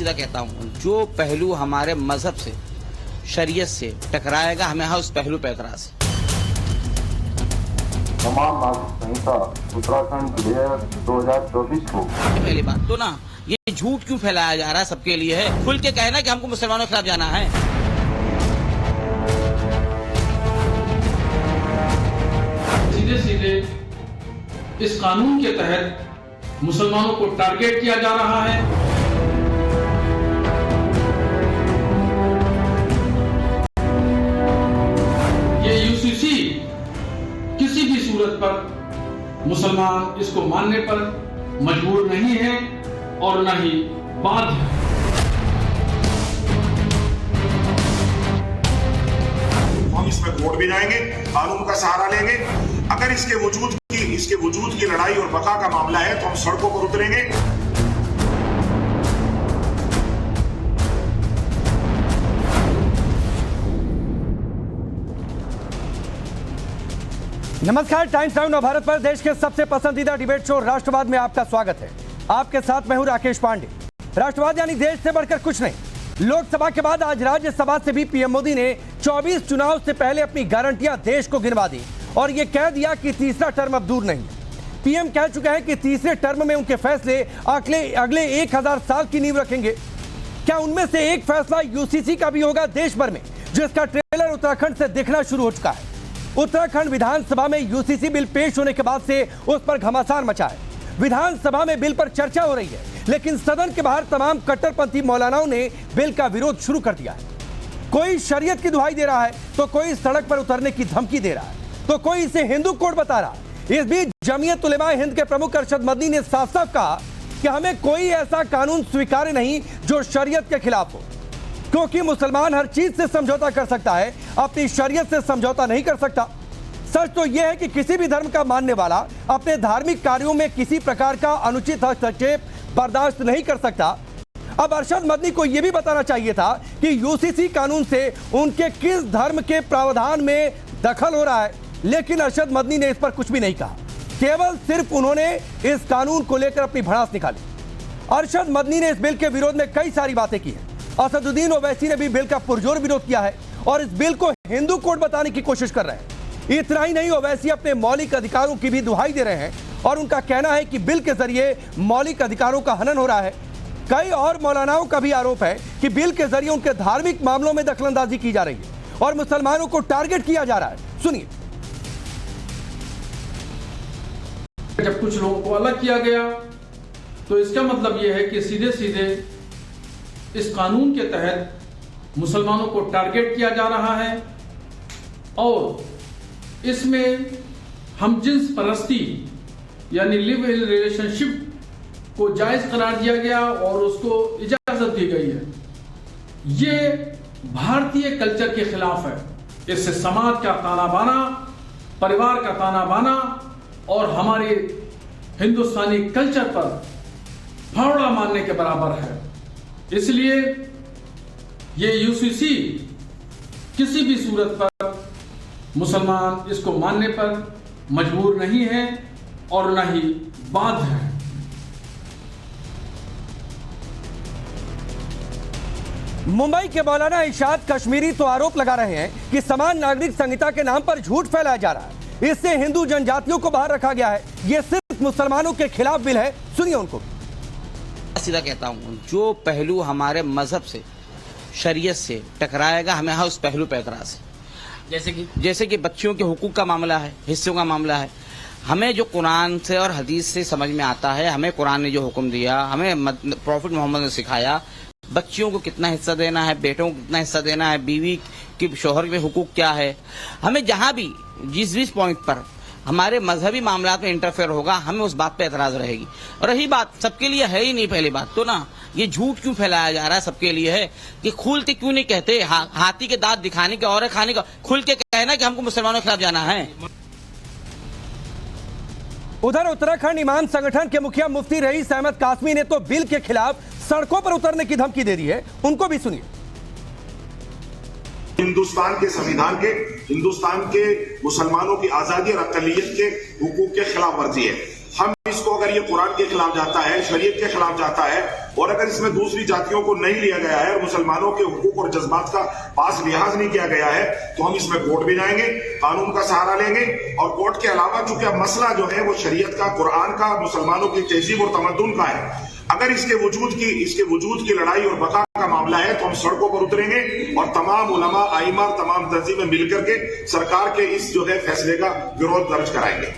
सीधा कहता हूँ, जो पहलू हमारे मजहब से, शरीयत से टकराएगा, हमें उस पहलू पे एतराज है। तमाम नागरिक संहिता उत्तराखंड विधेयक 2024 को पहली बात तो ना, ये झूठ क्यों फैलाया जा रहा है? सबके लिए है, खुल के कहना कि हमको मुसलमानों के खिलाफ जाना है। सीधे सीधे इस कानून के तहत मुसलमानों को टारगेट किया जा रहा है। ये यूसीसी किसी भी सूरत पर मुसलमान इसको मानने पर मजबूर नहीं है और न ही बाध्य है। हम इसमें कोर्ट भी जाएंगे, कानून का सहारा लेंगे। अगर इसके वजूद की लड़ाई और बका का मामला है तो हम सड़कों पर उतरेंगे। नमस्कार, टाइम्स नाउ भारत पर देश के सबसे पसंदीदा डिबेट शो राष्ट्रवाद में आपका स्वागत है। आपके साथ मैं हूं राकेश पांडे। राष्ट्रवाद यानी देश से बढ़कर कुछ नहीं। लोकसभा के बाद आज राज्यसभा से भी पीएम मोदी ने 24 चुनाव से पहले अपनी गारंटियां देश को गिनवा दी और ये कह दिया कि तीसरा टर्म अब दूर नहीं। पीएम कह चुके हैं कि तीसरे टर्म में उनके फैसले अगले 1000 साल की नींव रखेंगे। क्या उनमें से एक फैसला यूसीसी का भी होगा देश भर में, जिसका ट्रेलर उत्तराखंड से दिखना शुरू हो चुका है। उत्तराखंड विधानसभा में यूसीसी बिल पेश होने के बाद से उस पर घमासान मचा है। विधानसभा में बिल पर चर्चा हो रही है, लेकिन सदन के बाहर तमाम कट्टरपंथी मौलानाओं ने बिल का विरोध शुरू कर दिया है। कोई शरीयत की दुहाई दे रहा है तो कोई सड़क पर उतरने की धमकी दे रहा है तो कोई इसे हिंदू कोड बता रहा है। इस बीच जमीयत उलेमा हिंद के प्रमुख अरशद मदनी ने साफ साफ कहा कि हमें कोई ऐसा कानून स्वीकार्य नहीं जो शरीयत के खिलाफ हो, क्योंकि मुसलमान हर चीज से समझौता कर सकता है, अपनी शरीयत से समझौता नहीं कर सकता। सच तो यह है कि किसी भी धर्म का मानने वाला अपने धार्मिक कार्यों में किसी प्रकार का अनुचित हस्तक्षेप बर्दाश्त नहीं कर सकता। अब अरशद मदनी को यह भी बताना चाहिए था कि यूसीसी कानून से उनके किस धर्म के प्रावधान में दखल हो रहा है, लेकिन अरशद मदनी ने इस पर कुछ भी नहीं कहा। केवल सिर्फ उन्होंने इस कानून को लेकर अपनी भड़ास निकाली। अरशद मदनी ने इस बिल के विरोध में कई सारी बातें की हैं। असदुद्दीन ओवैसी ने भी बिल का पुरजोर विरोध किया है और इस बिल को हिंदू कोड बताने की कोशिश कर रहे हैं। इतना ही नहीं, ओवैसी अपने मौलिक अधिकारों की भी दुहाई दे रहे हैं और उनका कहना है कि बिल के जरिए मौलिक अधिकारों का हनन हो रहा है। कई और मौलानाओं का भी आरोप है कि बिल के जरिए उनके धार्मिक मामलों में दखलंदाजी की जा रही है और मुसलमानों को टारगेट किया जा रहा है। सुनिए। जब कुछ लोगों को अलग किया गया तो इसका मतलब यह है कि सीधे सीधे इस कानून के तहत मुसलमानों को टारगेट किया जा रहा है और इसमें हम जिन्स परस्ती यानी लिव इन रिलेशनशिप को जायज करार दिया गया और उसको इजाजत दी गई है। ये भारतीय कल्चर के खिलाफ है। इससे समाज का ताना बाना, परिवार का ताना बाना और हमारे हिंदुस्तानी कल्चर पर फावड़ा मारने के बराबर है। इसलिए ये यूसीसी किसी भी सूरत पर मुसलमान इसको मानने पर मजबूर नहीं है और न ही बाध्य है। मुंबई के मौलाना इशाद कश्मीरी तो आरोप लगा रहे हैं कि समान नागरिक संहिता के नाम पर झूठ फैलाया जा रहा है। इससे हिंदू जनजातियों को बाहर रखा गया है। यह सिर्फ मुसलमानों के खिलाफ बिल है। सुनिए उनको। सीधा कहता हूँ, जो पहलू हमारे मजहब से, शरीयत से टकराएगा, हमें उस पहलू पे एतराज है। जैसे कि बच्चियों के हुकूक का मामला है, हिस्सों का मामला है। हमें जो कुरान से और हदीस से समझ में आता है, हमें कुरान ने जो हुक्म दिया, हमें प्रॉफिट मोहम्मद ने सिखाया, बच्चियों को कितना हिस्सा देना है, बेटों को कितना हिस्सा देना है, बीवी की शोहर में हुकूक क्या है। हमें जहाँ भी जिस पॉइंट पर हमारे मजहबी मामला में इंटरफेयर होगा, हमें उस बात पे एतराज रहेगी। और रही बात सबके लिए है ही नहीं, पहली बात तो ना, ये झूठ क्यों फैलाया जा रहा है? सबके लिए है कि खुल के क्यों नहीं कहते? हाथी के दांत दिखाने का और खाने का, खुल के कहना कि हमको मुसलमानों के खिलाफ जाना है। उधर उत्तराखंड इमाम संगठन के मुखिया मुफ्ती रईस अहमद कासमी ने तो बिल के खिलाफ सड़कों पर उतरने की धमकी दे दी है। उनको भी सुनिए। हिंदुस्तान के संविधान के, हिंदुस्तान के मुसलमानों की आजादी और अकलियत के हुकूक के खिलाफ वर्जी है। हम इसको अगर ये कुरान के खिलाफ जाता है, शरीयत के खिलाफ जाता है, और अगर इसमें दूसरी जातियों को नहीं लिया गया है और मुसलमानों के हुकूक और जज्बात का पास लिहाज नहीं किया गया है, तो हम इसमें कोर्ट भी जाएंगे, कानून का सहारा लेंगे। और कोर्ट के अलावा चूंकि अब मसला जो है वो शरीयत का, कुरान का, मुसलमानों की तहजीब और तमद्दुन का है, अगर इसके वजूद की लड़ाई और बका का मामला है तो हम सड़कों पर उतरेंगे और तमाम उलमा, आइमा, तमाम तंजीमें मिलकर के सरकार के इस जो है फैसले का विरोध दर्ज कराएंगे।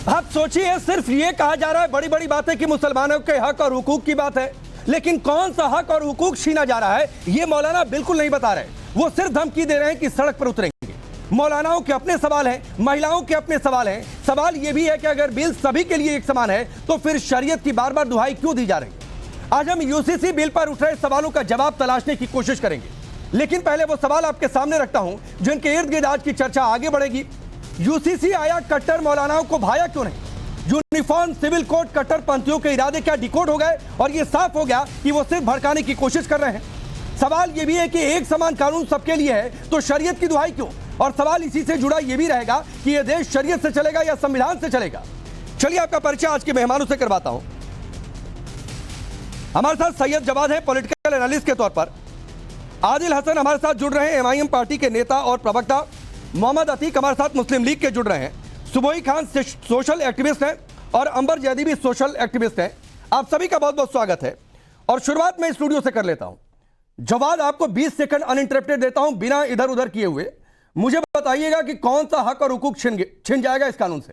आप सोचिए, सिर्फ ये कहा जा रहा है बड़ी बड़ी बातें कि मुसलमानों के हक और हुकूक की बात है, लेकिन कौन सा हक और हुकूक छीना जा रहा है ये मौलाना बिल्कुल नहीं बता रहे। वो सिर्फ धमकी दे रहे हैं कि सड़क पर उतरेंगे। मौलानाओं के अपने सवाल हैं, महिलाओं के अपने सवाल हैं। सवाल यह भी है कि अगर बिल सभी के लिए एक समान है तो फिर शरीयत की बार बार दुहाई क्यों दी जा रही है। आज हम यूसीसी बिल पर उठ रहे सवालों का जवाब तलाशने की कोशिश करेंगे, लेकिन पहले वो सवाल आपके सामने रखता हूं जिनके इर्द गिर्द आज की चर्चा आगे बढ़ेगी। यूसीसी आया, कट्टर मौलानाओं को भाया क्यों नहीं। यूनिफॉर्म सिविल कोड कट्टरपंथियों के इरादे क्या डिकोड हो गए और यह साफ हो गया कि वो सिर्फ भड़काने की कोशिश कर रहे हैं। सवाल यह भी है कि एक समान कानून सबके लिए है तो शरीयत की दुहाई क्यों, और सवाल इसी से जुड़ा यह भी रहेगा कि यह देश शरीयत से चलेगा या संविधान से चलेगा। चलिए आपका परिचय आज के मेहमानों से करवाता हूं। हमारे साथ सैयद जवाद है, पॉलिटिकल एनालिस्ट के तौर पर। आदिल हसन हमारे साथ जुड़ रहे हैं, एमआईएम पार्टी के नेता और प्रवक्ता। मोहम्मद अतीक हमारे साथ मुस्लिम लीग के जुड़ रहे हैं। सुबोई खान सोशल एक्टिविस्ट हैं और अंबर जैदी भी सोशल एक्टिविस्ट हैं। आप सभी का बहुत बहुत स्वागत है। और शुरुआत में स्टूडियो से कर लेता हूं। जवाद, आपको 20 सेकंड अनइंटरप्टेड देता हूं बिना इधर उधर किए हुए। मुझे बताइएगा कि कौन सा हक और हुकूक छिन जाएगा इस कानून से।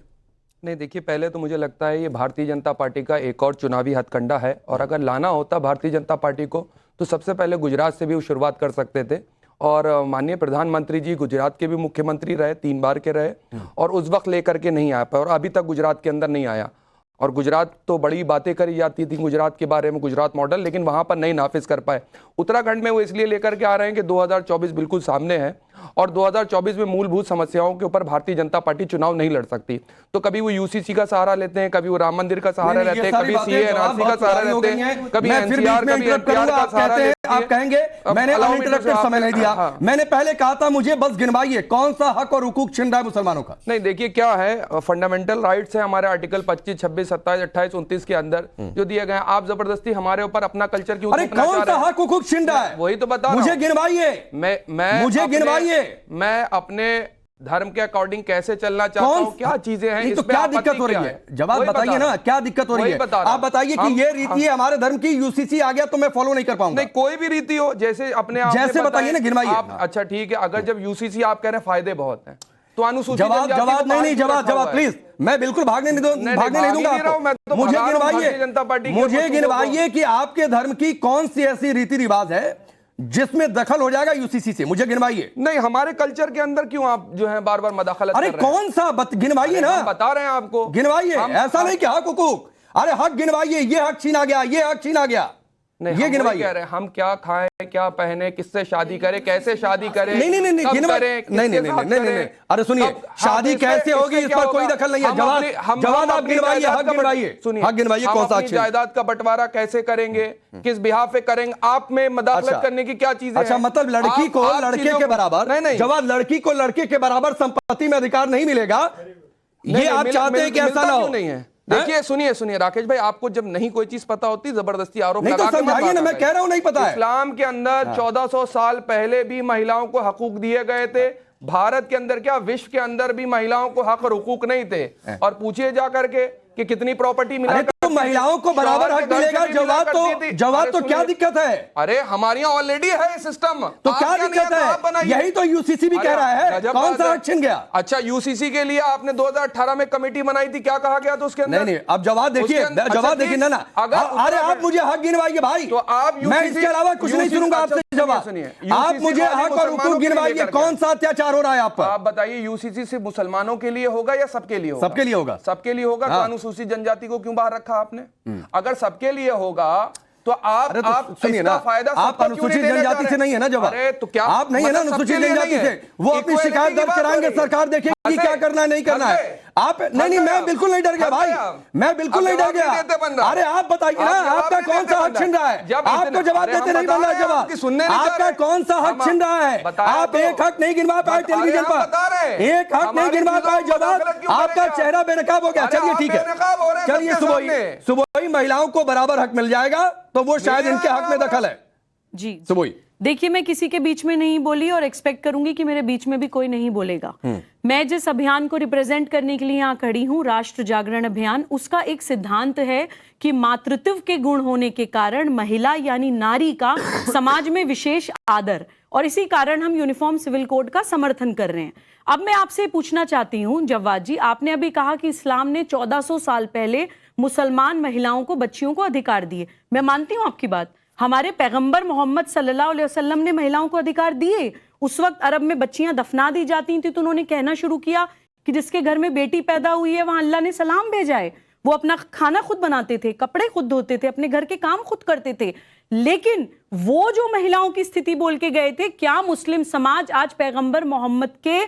नहीं, देखिए, पहले तो मुझे लगता है ये भारतीय जनता पार्टी का एक और चुनावी हथकंडा है, और अगर लाना होता भारतीय जनता पार्टी को तो सबसे पहले गुजरात से भी वो शुरुआत कर सकते थे। और माननीय प्रधानमंत्री जी गुजरात के भी मुख्यमंत्री रहे, 3 बार के रहे, और उस वक्त लेकर के नहीं आ पाए और अभी तक गुजरात के अंदर नहीं आया। और गुजरात तो बड़ी बातें करी जाती थी गुजरात के बारे में, गुजरात मॉडल, लेकिन वहां पर नहीं नाफिज कर पाए। उत्तराखंड में वो इसलिए लेकर के आ रहे हैं कि 2024 बिल्कुल सामने है और 2024 में मूलभूत समस्याओं के ऊपर भारतीय जनता पार्टी चुनाव नहीं लड़ सकती। तो कभी वो यूसीसी का सहारा लेते हैं, कभी वो राम मंदिर का सहारा लेते हैं, कभी सीए एनआरसी का सहारा लेते हैं, कभी एनसीआर, कभी एनपीआर का सहारा लेते हैं। आप कहेंगे मैंने अनइंटरप्टेड समय नहीं दिया। मैंने पहले कहा था मुझे बस गिनवाइए कौन सा हक और हुकूक छिन रहा है मुसलमानों का। नहीं, देखिए क्या है, फंडामेंटल राइट्स है हमारे आर्टिकल 25, 26, 27, 28, 29 के अंदर जो दिए गए हैं। आप जबरदस्ती हमारे ऊपर अपना कल्चर क्यों अरे कौन सा हक हुकूक छिन रहा है, वही तो बता रहा हूं। मुझे गिनवाइए, मुझे गिनवाइए। मैं अपने धर्म के अकॉर्डिंग कैसे चलना चाहता हूं, क्या चीजें हैं, तो क्या दिक्कत हो रही है, जवाब बताइए ना, क्या दिक्कत हो रही है। आप बताइए कि ये रीति है हमारे धर्म की, यूसीसी आ गया तो मैं फॉलो नहीं कर पाऊंगा। नहीं, कोई भी रीति हो, जैसे अपने आप जैसे बताइए ना, गिनवाइए। अच्छा ठीक है, अगर जब यूसीसी आप कह रहे हैं फायदे बहुत हैं तो अनुसूचित जवाब जवाब प्लीज, मैं बिल्कुल भागने नहीं दूंगा आपको। मुझे गिनवाइए कि आपके धर्म की कौन सी ऐसी रीति रिवाज है जिसमें दखल हो जाएगा यूसीसी से, मुझे गिनवाइए। नहीं, हमारे कल्चर के अंदर क्यों आप जो है बार बार मदाखलत अरे कर रहे हैं? कौन सा गिनवाइए ना, बता रहे हैं आपको, गिनवाइए। ऐसा नहीं कि हक हुकूक, अरे हक गिनवाइए, ये हक छीना गया, ये हक छीना गया, ये गिनवाइए। कह रहे हैं हम क्या खाएं, क्या पहने, किससे शादी करें, कैसे शादी करें, नहीं, अरे सुनिए, शादी कैसे होगी इस पर कोई दखल नहीं है। जवाब आप गिनवाइए, हक गिनवाइए, हक गिनवाइए, कौन सा जायदाद का बंटवारा कैसे करेंगे, किस बिहाफ पे करेंगे, आप में मदाखलत करने की क्या चीजें। अच्छा, मतलब लड़की को लड़के के बराबर, नहीं, जवाब लड़की को लड़के के बराबर संपत्ति में अधिकार नहीं मिलेगा, ये आप चाहते हैं कि ऐसा ना हो। नहीं है, देखिए सुनिए राकेश भाई, आपको जब नहीं कोई चीज पता होती जबरदस्ती आरोप नहीं, तो समझाइए ना, मैं कह रहा हूं नहीं पता है। इस्लाम के अंदर 1400 साल पहले भी महिलाओं को हकूक दिए गए थे। भारत के अंदर क्या, विश्व के अंदर भी महिलाओं को हक और हुकूक नहीं थे। और पूछिए जा करके कि कितनी प्रॉपर्टी मिला, तो महिलाओं को बराबर हक मिलेगा। जवाब तो क्या दिक्कत है? अरे हमारे यहाँ ऑलरेडी है सिस्टम, तो क्या दिक्कत है? यही तो यूसीसी भी कह रहा है, कौन सा हक छिन गया? अच्छा, यूसीसी के लिए आपने 2018 में कमेटी बनाई थी, क्या कहा गया था उसके अंदर? नहीं, अब जवाब देखिए, जवाब देखिए ना। अरे आप मुझे हक गिनवाइए भाई, तो आप मैं इसके अलावा कुछ नहीं सुनूंगा आपसे। जवाब आप मुझे हक और हुकूक गिनवाइए, कौन सा अत्याचार हो रहा है आप पर? आप बताइए, यूसीसी सिर्फ मुसलमानों के लिए होगा या सबके लिए होगा? सबके लिए होगा। सबके लिए होगा, तो अनुसूचित जनजाति को क्यों बाहर रखा आपने? अगर सबके लिए होगा तो आप सुनिए ना, आप अनुसूचित जनजाति से नहीं है ना जवाब? अरे तो क्या आप नहीं है ना अनुसूचित जनजाति से? वो अपनी शिकायत दर्ज कराएंगे, सरकार देखेगी क्या करना है नहीं करना है। आप नहीं, मैं बिल्कुल नहीं डर गया भाई, मैं बिल्कुल नहीं डर गया। अरे आप बताइए ना, आपका कौन सा हक छीन रहा है? आपको जवाब देते नहीं बन रहा है जवाब, आपका कौन सा हक छीन रहा है? आप एक हक नहीं गिनवा पाए टेलीविजन पर, एक हक नहीं गिनवा पाए, जवाब आपका चेहरा बेनकाब हो गया। चलिए ठीक है, चलिए सुबह महिलाओं को बराबर हक मिल जाएगा तो वो शायद इनके हक में दखल है जी। सुबह देखिए, मैं किसी के बीच में नहीं बोली और एक्सपेक्ट करूंगी कि मेरे बीच में भी कोई नहीं बोलेगा। मैं जिस अभियान को रिप्रेजेंट करने के लिए यहाँ खड़ी हूँ, राष्ट्र जागरण अभियान, उसका एक सिद्धांत है कि मातृत्व के गुण होने के कारण महिला यानी नारी का समाज में विशेष आदर, और इसी कारण हम यूनिफॉर्म सिविल कोड का समर्थन कर रहे हैं। अब मैं आपसे पूछना चाहती हूँ जव्वाद जी, आपने अभी कहा कि इस्लाम ने 1400 साल पहले मुसलमान महिलाओं को, बच्चियों को अधिकार दिए। मैं मानती हूँ आपकी बात, हमारे पैगंबर मोहम्मद सल्लल्लाहु अलैहि वसल्लम ने महिलाओं को अधिकार दिए। उस वक्त अरब में बच्चियां दफना दी जाती थी तो उन्होंने कहना शुरू किया कि जिसके घर में बेटी पैदा हुई है वहां अल्लाह ने सलाम भेजा है। वो अपना खाना खुद बनाते थे, कपड़े खुद धोते थे, अपने घर के काम खुद करते थे। लेकिन वो जो महिलाओं की स्थिति बोल के गए थे, क्या मुस्लिम समाज आज पैगंबर मोहम्मद के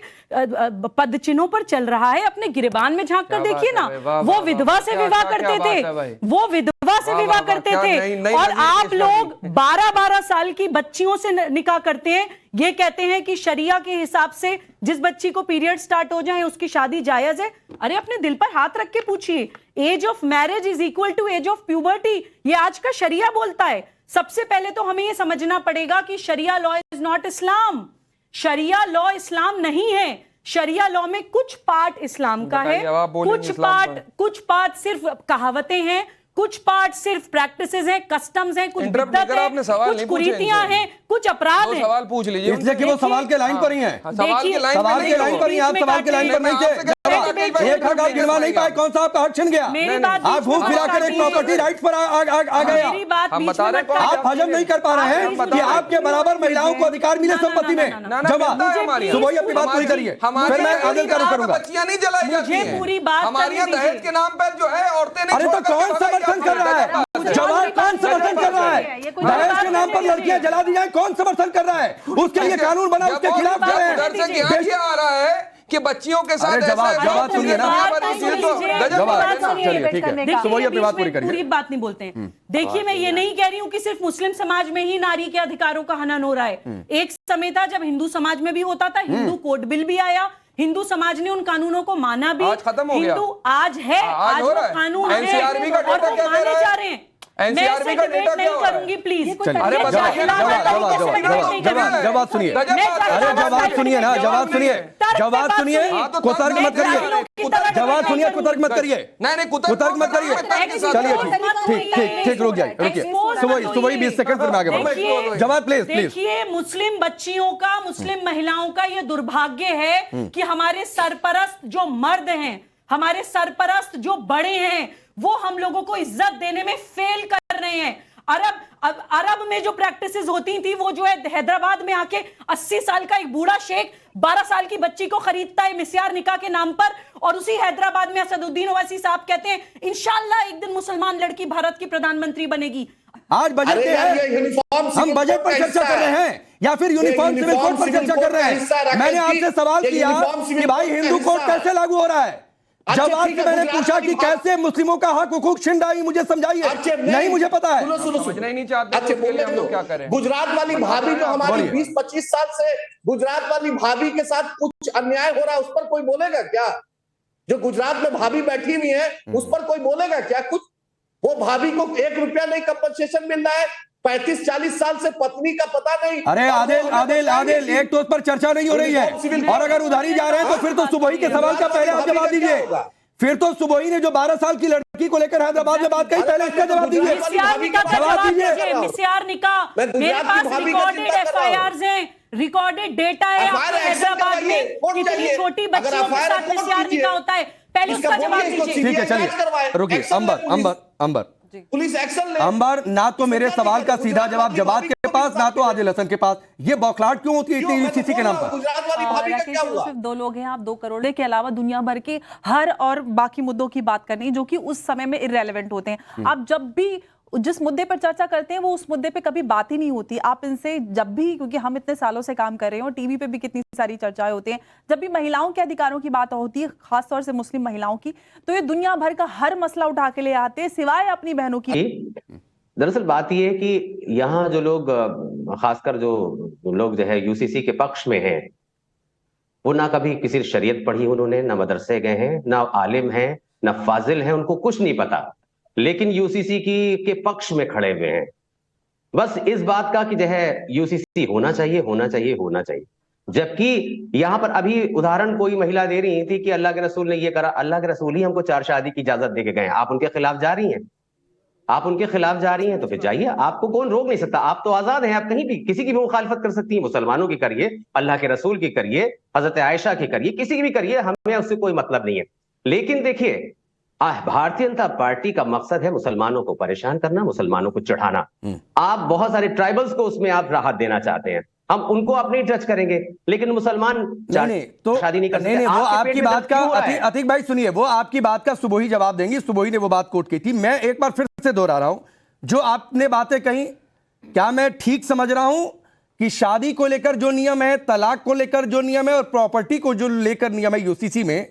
पद चिन्हों पर चल रहा है? अपने गिरबान में झांक कर देखिए ना, वो विधवा से विवाह करते थे, वो विधवा से विवाह करते थे, और आप लोग 12-12 साल की बच्चियों से निकाह करते हैं। ये कहते हैं कि शरिया के हिसाब से जिस बच्ची को पीरियड स्टार्ट हो जाए उसकी शादी जायज है। अरे अपने दिल पर हाथ रख के पूछिए, age of marriage is equal to age of puberty, ये आज का शरिया बोलता है। सबसे पहले तो हमें यह समझना पड़ेगा कि शरिया लॉ इज नॉट इस्लाम, शरिया लॉ इस्लाम नहीं है। शरिया लॉ में कुछ पार्ट इस्लाम का है, कुछ पार्ट सिर्फ कहावतें हैं, कुछ पार्ट सिर्फ प्रैक्टिसेस हैं, कस्टम्स हैं, कुछ बिदअत है, कुछ कुरीतियां हैं, कुछ अपराध हैं। सवाल पूछ लीजिए, इसलिए कि वो सवाल के लाइन पर ही हैं। सवाल के लाइन पर ही, आप सवाल के लाइन पर नहीं थे। एक हक आप गिनवा नहीं पाए, कौन सा आपका हक छिन गया? आप घूम फिरा कर एक प्रॉपर्टी राइट्स पर आ गया। हम बता रहे हैं, आप हजम नहीं कर पा रहे हैं कि आपके बराबर महिलाओं को अधिकार मिले संपत्ति में। जवाब सुबह अपनी बात पूरी करिए, फिर मैं आदिल का रुख करूंगा। बच्चियां नहीं जलाई जाती हैं, पूरी बात हमारे यहाँ दहेज के नाम पर जो है औरतें नहीं। अरे तो कौन समर्थन कर रहा है? जवाब कौन समर्थन कर रहा है? दहेज के नाम पर लड़कियां जला दी जाए, कौन समर्थन कर रहा है? उसके लिए कानून बना, उसके खिलाफ खड़े हैं। क्या आ रहा है कि बच्चियों के साथ जवाब सुनिए ना, चलिए ठीक है, तो वही अपनी बात पूरी करिए। पूरी बात नहीं बोलते हैं। देखिए, मैं ये नहीं कह रही हूँ कि सिर्फ मुस्लिम समाज में ही नारी के अधिकारों का हनन हो रहा है। एक समय था जब हिंदू समाज में भी होता था, हिंदू कोड बिल भी आया, हिंदू समाज ने उन कानूनों को माना भी। आज खत्म हो गया, हिंदू आज है, आज वो कानून है और वो माने जा रहे हैं। एनसीआरबी का डेटा नहीं करूंगी प्लीज। अरे जवाब सुनिए, अरे जवाब सुनिए ना, जवाब सुनिए, जवाब सुनिए, कुतर्क मत करिए, जवाब सुनिए, कुतर्क मत करिए, नहीं कुतर्क मत करिए। चलिए ठीक, रुक जाइए, रुकिए, सुबह 20 सेकंड फिर मैं आगे बढ़ूंगा। जवाब प्लीज। देखिए, मुस्लिम बच्चियों का, मुस्लिम महिलाओं का ये दुर्भाग्य है कि हमारे सरपरस्त जो मर्द हैं, हमारे सरपरस्त जो बड़े हैं, वो हम लोगों को इज्जत देने में फेल कर रहे हैं। अरब में जो प्रैक्टिसेस होती थी, वो जो है हैदराबाद में आके 80 साल का एक बूढ़ा शेख 12 साल की बच्ची को खरीदता है मिस्यार निकाह के नाम पर, और उसी हैदराबाद में असदुद्दीन ओवैसी साहब कहते हैं इंशाल्लाह एक दिन मुसलमान लड़की भारत की प्रधानमंत्री बनेगी। आज बजट है, हम बजट पर चर्चा कर रहे हैं या फिर यूनिफॉर्म सिविल कोड पर चर्चा कर रहे हैं? मैंने आपसे सवाल किया कि भाई हिंदू कोड कैसे लागू हो रहा है? जब आपसे मैंने पूछा कि कैसे मुस्लिमों का हक हुकूक छिन रहा है, मुझे समझाइए। नहीं मुझे पता है, समझना ही नहीं चाहते। अच्छा बोल रहे हो, क्या करें? गुजरात वाली भाभी जो हमारी 20-25 साल से गुजरात वाली भाभी के साथ कुछ अन्याय हो रहा है, उस पर कोई बोलेगा क्या? जो गुजरात में भाभी बैठी हुई है, उस पर कोई बोलेगा क्या कुछ? वो भाभी को 1 रुपया नहीं कंपनसेशन मिल रहा है, 35-40 साल से पत्नी का पता नहीं। अरे आदिल, एक तो उस पर चर्चा नहीं हो रही है, और अगर उधारी जा रहे हैं तो फिर तो सुबोही के सवाल का पहले आप जवाब दीजिए। फिर तो सुबोही ने जो 12 साल की लड़की को लेकर हैदराबाद में बात कही, पहले इसका जवाब दीजिए। जवाब दीजिए। मिस्यार निकाह, मेरे पास रिकॉर्डेड एफआईआर हैं, रिकॉर्डेड डेटा है हैदराबाद में कितनी छोटी बच्चियों के साथ मिस्यार निकाह होता है। पहले उसका जवाब दीजिए। ठीक है, चलिए रुकिए। अंबर पुलिस एक्शन ले। अंबर, ना तो मेरे सवाल का सीधा जवाब जवाब के पास, ना तो आदिल हसन के पास। ये बौखलाहट क्यों होती है इतनी यूसीसी के नाम पर? गुजरात वाली भाभी का क्या हुआ? सिर्फ 2 लोग हैं, आप 2 करोड़ के अलावा दुनिया भर के हर और बाकी मुद्दों की बात करनी जो कि उस समय में इररेलेवेंट होते हैं। आप जब भी जिस मुद्दे पर चर्चा करते हैं वो उस मुद्दे पे कभी बात ही नहीं होती। आप इनसे जब भी, क्योंकि हम इतने सालों से काम कर रहे हैं और टीवी पे भी कितनी सारी चर्चाएं होती हैं, जब भी महिलाओं के अधिकारों की बात होती है, खासतौर से मुस्लिम महिलाओं की, तो ये दुनिया भर का हर मसला उठा के ले आते हैं सिवाय अपनी बहनों की। दरअसल बात यह है कि यहाँ जो लोग, खासकर जो लोग जो है यूसीसी के पक्ष में हैं, वो ना कभी किसी शरीयत पढ़ी उन्होंने, ना मदरसे गए हैं, ना आलिम हैं, ना फाजिल हैं, उनको कुछ नहीं पता, लेकिन यूसीसी के पक्ष में खड़े हुए हैं। बस इस बात का कि जो है यूसीसी होना चाहिए, होना चाहिए, होना चाहिए। जबकि यहां पर अभी उदाहरण कोई महिला दे रही थी कि अल्लाह के रसूल ने ये करा, अल्लाह के रसूल ही हमको 4 शादी की इजाजत दे के गए, आप उनके खिलाफ जा रही हैं, आप उनके खिलाफ जा रही हैं, तो फिर जाइए, आपको कौन रोक नहीं सकता, आप तो आजाद हैं, आप कहीं भी किसी की भी मुखालफत कर सकती हैं, मुसलमानों की करिए, अल्लाह के रसूल की करिए, हजरत आयशा की करिए, किसी की भी करिए, हमें उससे कोई मतलब नहीं है। लेकिन देखिए, भारतीय जनता पार्टी का मकसद है मुसलमानों को परेशान करना, मुसलमानों को चढ़ाना। आप बहुत सारे ट्राइबल्स को उसमें आप राहत देना चाहते हैं, हम उनको आप नहीं टच करेंगे, लेकिन मुसलमान तो शादी नहीं कर सकते। नहीं, वो आपकी बात का अतीक भाई सुनिए, वो आपकी बात का सुबोही जवाब देंगी, सुबोही ने वो बात कोट की थी। मैं एक बार फिर से दोहरा रहा हूं, जो आपने बातें कही, क्या मैं ठीक समझ रहा हूं कि शादी को लेकर जो नियम है, तलाक को लेकर जो नियम है और प्रॉपर्टी को जो लेकर नियम है यूसीसी में,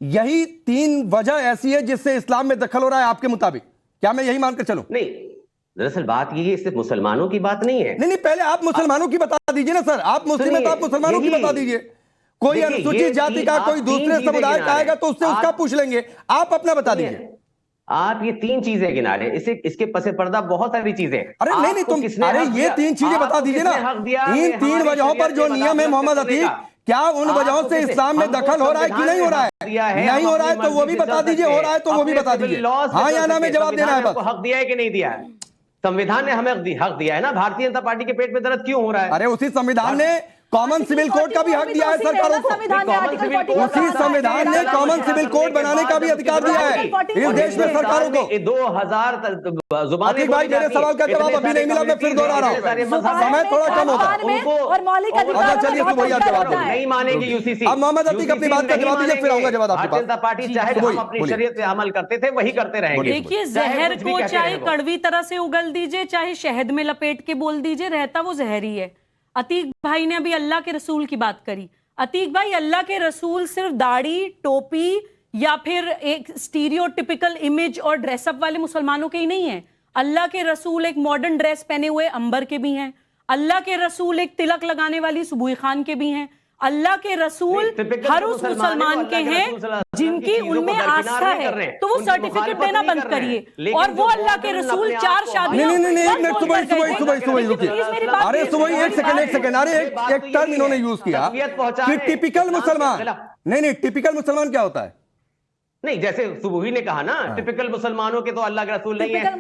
यही 3 वजह ऐसी है जिससे इस्लाम में दखल हो रहा है आपके मुताबिक? क्या मैं यही मानकर चलूं? नहीं, दरअसल बात ये है, सिर्फ मुसलमानों की बात नहीं है। नहीं, पहले आप मुसलमानों की बता दीजिए ना सर, आप मुस्लिम हैं तो आप मुसलमानों की बता दीजिए। कोई अनुसूचित जाति का, कोई दूसरे समुदाय का आएगा तो उससे उसका पूछ लेंगे, आप अपना बता दीजिए। आप ये 3 चीजें गिना रहे हैं, इसके पसे पर्दा बहुत सारी चीजें। अरे नहीं, तुम ये 3 चीजें बता दीजिए ना, इन 3 वजहों पर जो नियम है मोहम्मद अतीक, क्या उन वजहों से इस्लाम में दखल हो रहा है कि नहीं हो रहा है? नहीं हो रहा है तो वो भी बता दीजिए, हो रहा है तो वो भी बता दीजिए। हाँ या ना में जवाब देना है बस। हक दिया है कि नहीं दिया है? संविधान ने हमें हक दिया है ना। भारतीय जनता पार्टी के पेट में दर्द क्यों हो रहा है? अरे उसी संविधान ने कॉमन सिविल कोड का भी हक दिया है सरकारों को। उसी संविधान ने कॉमन सिविल कोड बनाने का भी अधिकार दिया है इस देश में सरकारों को। 2000 अतीक भाई, मेरे सवाल का जवाब अभी नहीं मिला, मैं फिर दोहरा रहा हूँ, समय थोड़ा कम होता है। अच्छा चलिए, सुबह आप जवाब दें। नहीं मानेगी यूसीसी। अब मोहम्मद अतीक अपनी बात का जवाब दीजिए, फिर आऊंगा जवाब आपके पास। जनता पार्टी चाहे हम अपनी शरीयत पे अमल करते थे वही करते रहेंगे। देखिए, जहर को चाहे कड़वी तरह से उगल दीजिए, चाहे शहद में लपेट के बोल दीजिए, रहता वो जहर ही है। अतीक भाई ने अभी अल्लाह के रसूल की बात करी। अतीक भाई, अल्लाह के रसूल सिर्फ दाढ़ी, टोपी या फिर एक स्टीरियोटिपिकल इमेज और ड्रेसअप वाले मुसलमानों के ही नहीं है। अल्लाह के रसूल एक मॉडर्न ड्रेस पहने हुए अंबर के भी हैं। अल्लाह के रसूल एक तिलक लगाने वाली सुबुई खान के भी हैं। अल्लाह के रसूल हर उस मुसलमान के हैं जिनकी उनमें आस्था है, तो वो सर्टिफिकेट देना बंद करिए। और वो अल्लाह के रसूल 4 शादियां। नहीं, एक मिनट, सुबह रुकिए। अरे सुबह एक सेकंड, अरे एक टर्म इन्होंने यूज किया कि टिपिकल मुसलमान। नहीं, टिपिकल मुसलमान क्या होता है? नहीं, जैसे सुबुही ने कहा ना, टिपिकल मुसलमानों के तो अल्लाह के रसूल नहीं है। नहीं,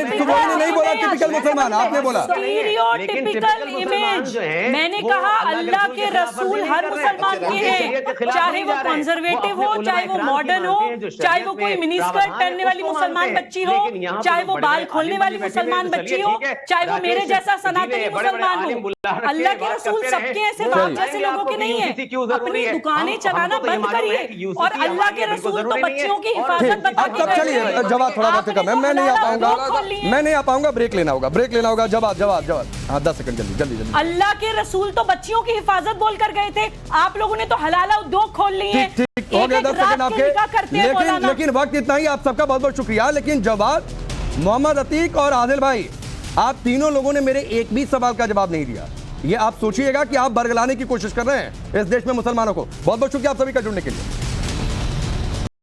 सुबह ने नहीं बोला टिपिकल मुसलमान, आपने बोला स्टीरियोटिपिकल इमेज। मैंने कहा अल्लाह के रसूल हर मुसलमान के हैं, चाहे वो कंजर्वेटिव हो, चाहे वो मॉडर्न हो, चाहे वो कोई मिनी स्कर्ट पहनने वाली मुसलमान बच्ची हो, चाहे वो बाल खोलने वाली मुसलमान बच्ची हो, चाहे वो मेरे जैसा सनातनी मुसलमान हो। अल्लाह के रसूल सबके ऐसे बाप जैसे लोगों के नहीं है। अपनी दुकानें चलाना बंद करिए। और अल्लाह के रसूल तो बच्चियों की हिफाजत बता के गए। चलिए, जवाब थोड़ा बहुत कम है, मैं नहीं आ पाऊंगा, ब्रेक लेना होगा। जवाब। हाँ, 10 सेकंड, जल्दी। अल्लाह के रसूल तो बच्चियों की हिफाजत बोलकर गए थे, आप लोगों ने तो हलाला उद्योग खोल लिए। ठीक हो गया, 10 सेकंड आपके। लेकिन वक्त इतना ही, आप सबका बहुत बहुत शुक्रिया। लेकिन जवाब मोहम्मद अतीक और आदिल भाई, आप तीनों लोगों ने मेरे एक भी सवाल का जवाब नहीं दिया। ये आप सोचिएगा कि आप बरगलाने की कोशिश कर रहे हैं इस देश में मुसलमानों को। बहुत बहुत शुक्रिया आप सभी का जुड़ने के लिए।